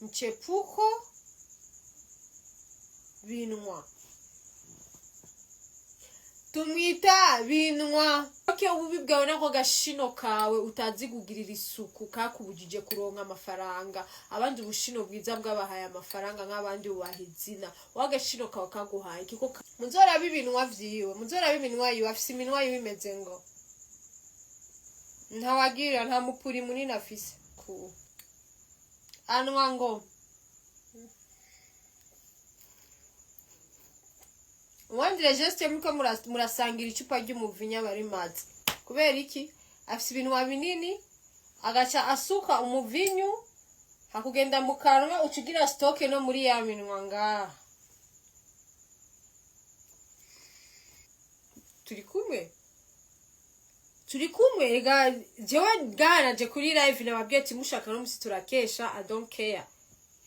mchepuko binwa. Tumwita binwa. Ububi bwawe nako gashino kawe utazi kugirira isuku kakubujije kuronka amafaranga. Abandi ubushino bwiza bwabahaye amafaranga nk'abandi ubahizina. Wagashino kawe kaguhaye kiko muzora bibinwa vyiwe. Muzora bibinwa yiwe afise iminwa yiwe imeze ngo. Ntawagira nta mupuri munini afise ku. Anwa ngo Wandire geste mko murasangira icupa ry'umuvinya bari mazi. Kubera iki? Afise ibintu binini agaca asuka umuvinyu hakugenda mu kanwa ucugira stock no muri ya minwa nga. Turi kumwe ga jewe garaje kuri live nababwiye ati mushaka no musiturakesha I don't care.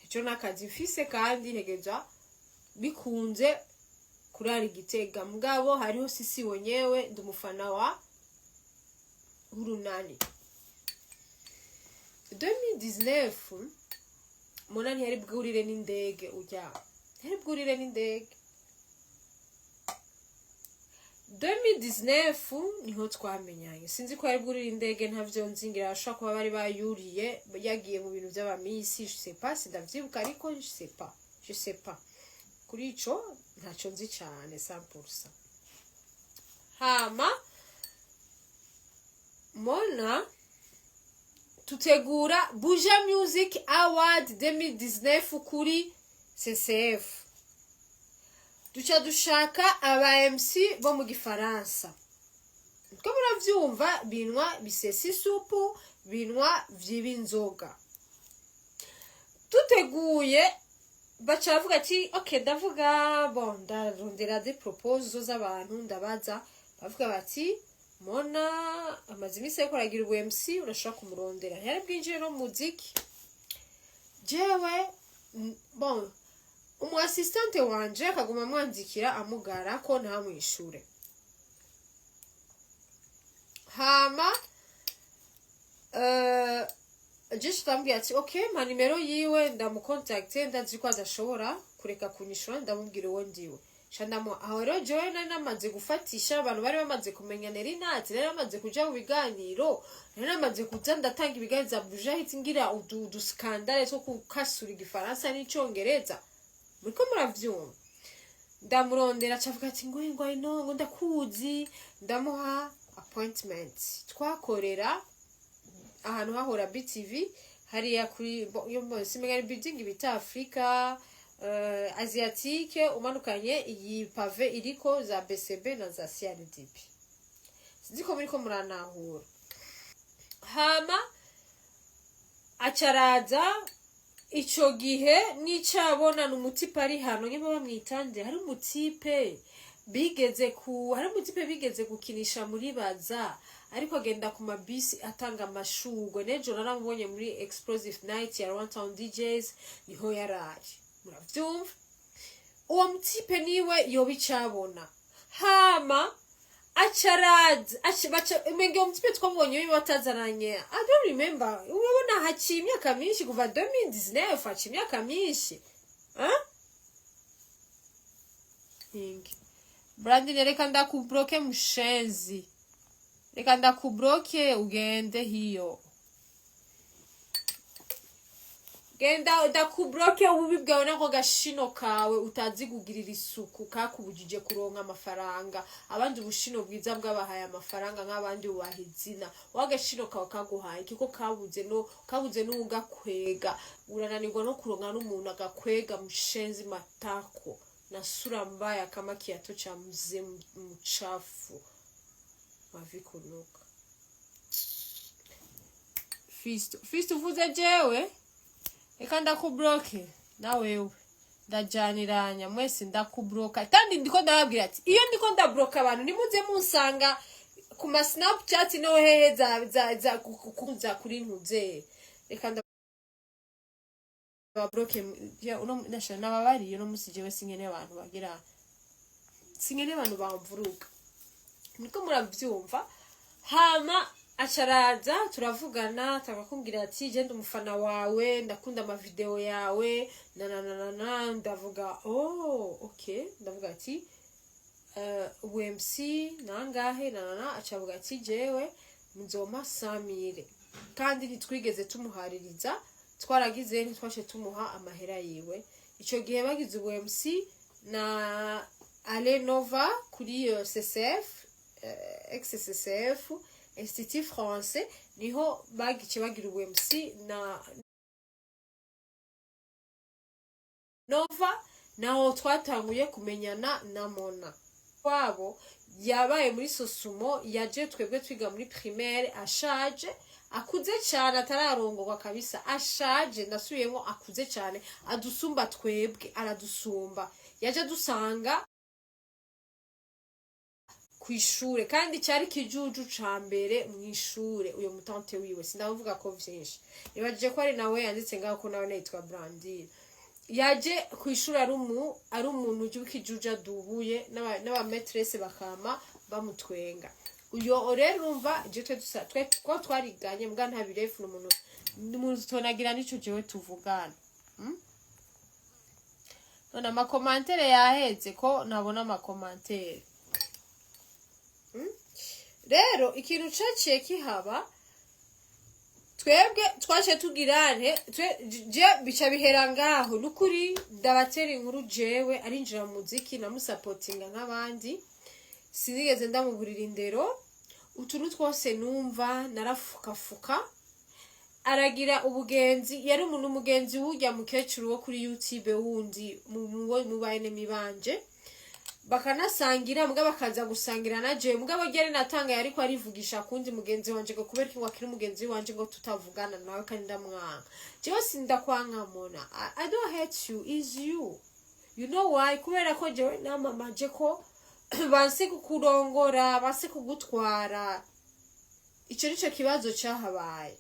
Ejo nakazi mfise kandi ntegeja bikunze kurari Gitega mugabo hariho sisi wenyewe ndumufana wa urunani 2019 mona ntiyari bwurire n'indege ujya ntiyari bwurire n'indege 2019 niho twamenyanye sinzi ko yari bwurire indege ntavyo nzingira ashaka kuba bari bayuriye yagiye mu bintu by'abamisi je sais pas ndavyibuka ariko je sais pas kuri ico ntacyo nzi cyane 100%. Hama mona tutegura Buja Music Award 2019 kuri CCF. Duca dushaka aba MC bo mu Gifaransa. Ko muravyumva binwa bisesi supu binwa vy'ibinzoga. Tuteguye bacavuga ati okay ndavuga bon ndarondera des proposals z'abantu ndabaza bavuga bati mona amazimisi yo koragira ubu MC urashaka kumurondera yari bwinjire no muziki jewe bon umu assistante wanje akaguma mwanzikira amugara ko nta mwishure hama just tambwiye ati okay ma nimero yiwe ndamucontacte ndazi ko adashobora kureka kunyishura ndamubwira uwo ndiwe shandamo aho rero joye nari namaze gufatisha abantu bari bamaze kumenya neri nati nari namaze kuja mu biganiro nari namaze kuza ndatanga ibiganiro Buja hiti ngira udu skandale two kukasura Igifaransa n'icongereza muriko muravyumva ndamurondera cavuga ati ngo ino ndakuzi ndamuha appointment twakorera ahantu hahora BTV hariya kuri yo simegari building bita Africa Asiatique umanukanye iyi pave iriko za BCB na za CRDP ziko muriko muranahura hama acaraza ico gihe nicabona n'umutipe ari hano nyine bamwitanje hari umutipe bigeze gukinisha muri baza ariko agenda ku mabisi atanga amashugwe nejo naramubonye muri Explosive Night ya Runtown DJs niho yaraje muravyumva uwo mutipe niwe yobicabona hama acharad bacha menge umutipe twabonye biba batazaranye I don't remember ubona haci imyaka myinshi kuva 2019 haci imyaka myinshi Brandine reka ndakubloke mushenzi reka ndakubloke ugende hiyo genda ndakubloke ububi bwawe nako gashino kawe utazi kugirira isuku kakubujije kuronka amafaranga abandi ubushino bwiza bwabahaye amafaranga nk'abandi ubahizina wagashino kawe kaguhaye kiko kabuze no ugakwega urananirwa no kuronka n'umuntu agakwega mushenzi matako na sura mbaya kama kiato cha mzee mchafu mavikunuka Fisto vuze jewe eka ndakubloke na wewe ndajaniranya mwese ndakubloka kandi ndiko ndababwira ati iyo ndiko ndabloka abantu nimuze munsanga ku ma Snapchat no hehe za kukunza kuri ntuze reka babloke ya uno nashana babari yo no musijewe singene abantu bagira singene abantu bamvuruka niko muravyumva hama acaraza turavugana takakubwira ati je ndumufana wawe ndakunda ama video yawe na ndavuga okay ndavuga ati UMC nangahe na acavuga ati jewe nzoma 100,000 kandi nitwigeze tumuhaririza twaragize ntitwashe tumuha amahera yiwe ico gihe bagize UMC na Alenova kuri CCF XCCF Institut Français niho bagice bagira UMC na Nova naho twatanguye kumenyana na Mona wabo yabaye muri Sosumo yaje twebwe twiga muri primaire ashaje akuze cyane atararongorwa kabisa ashaje ndasubiyemo akuze cyane adusumba twebwe aradusumba yaje dusanga kwishure kandi cyari kijuju ca mbere mwishure uyo mutante wiwe sindavuga ko vyinshi nibaje ko ari nawe yanditse ngaho ko nawe nitwa Brandine yaje kwishura ari umuntu ukijuja duhuye n'aba maîtresse bakama bamutwenga uyo rero urumva je twe ko twariganye mbwa nta birefu n'umuntu tonagira nico jewe tuvugana none ama commentaire yaheze ko nabona ama commentaire rero ikintu caciye kihaba twebwe twaje tugirane je bica bihera ngaho nukuri ndabatera inkuru jewe arinjira mu muziki na musapotinga nk'abandi sinigeze ndamuburira indero utuntu twose numva narafukafuka aragira ubugenzi yari umuntu mugenzi wujya mukecuru wo kuri YouTube wundi mu bayene mibanje bakanasangira mbwa bakaza gusangira naje mbwa bagere natanga yari ko arivugisha kundi mugenzi wanje ko kubera ko wakiri mugenzi wanje ngo tutavugana nawe kandi ndamwanga jewe sindakwanka Mona I don't hate you is you know why kubera ko jewe namamaje ko banse kukurongora banse kugutwara ico nico kibazo cyahabaye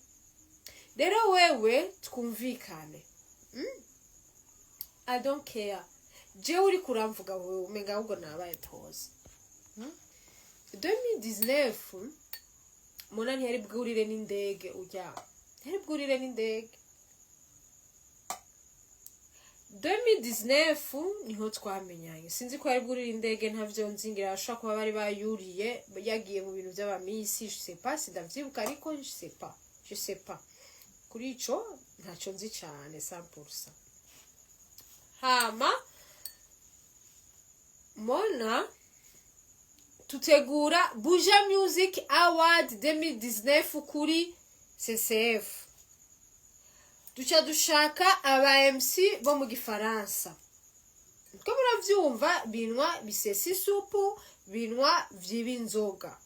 rero wewe twumvikane I don't care je uri kuramvuga wewe umenga ahubwo nabaye pause 2019 Mona ntiyari bwurire n'indege ujya ntiyari bwurire n'indege 2019 niho twamenyanye sinzi ko yari bwurire indege ntavyo nzingira ashaka kuba bari bayuriye yagiye mu bintu by'abamisi je sais pas ndavyibuka ariko je sais pas kuri ico ntaco nzi cyane 100% hama Mona tutegura Buja Music Award 2019 kuri CCF duca dushaka aba MC bo mu gifaransa ko muravyumva binwa bisesi isupu binwa vy'ibinzoga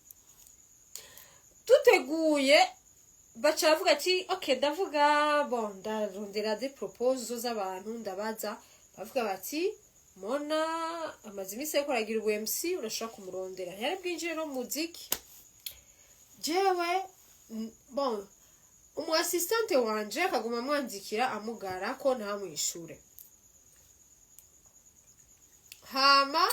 tuteguye bacavuga ati okay ndavuga bon ndarondera des proposals z'abantu ndabaza bavuga bati Mona amazimisi yako aragira UMC urashaka kumurondera yari bwinjire no muziki jewe bon umu assistante wanje akaguma mwanzikira amugara ko nta mwishure hama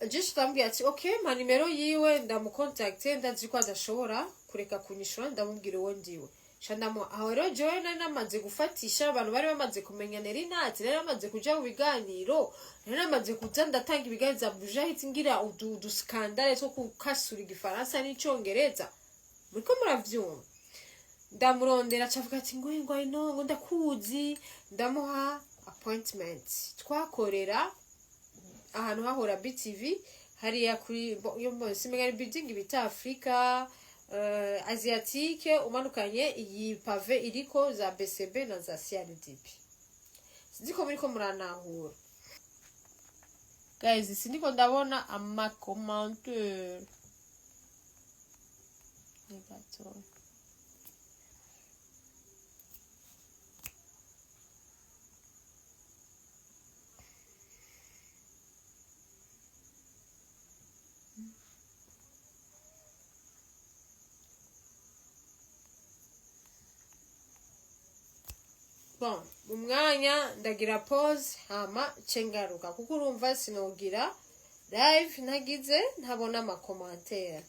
just tambwiye ati okay ma nimero yiwe ndamucontacte ndazi ko adashobora kureka kunyishura ndamubwira uwo ndiwe shandamo aho rero jewe nari namaze gufatisha abantu bari bamaze kumenya neri nati nari namaze kuja mu biganiro nari namaze kuza ndatanga ibiganza Buja hiti ngira udu skandale two kukasura igifaransa n'icongereza muriko muravyumva ndamurondera cavuga ati ngo ino ndakuzi ndamuha appointment twakorera ahantu hahora BTV hariya kuri yo mbose megari building bita Africa Asiatique umanukanye iyi pave iriko za BCB na za CRDP sindiko muriko muranahura guys sindiko ndabona ama commentaire negato bon umwanya ndagira pause hama cengaruka kuko urumva sinogira live nagize ntabona ama commentaire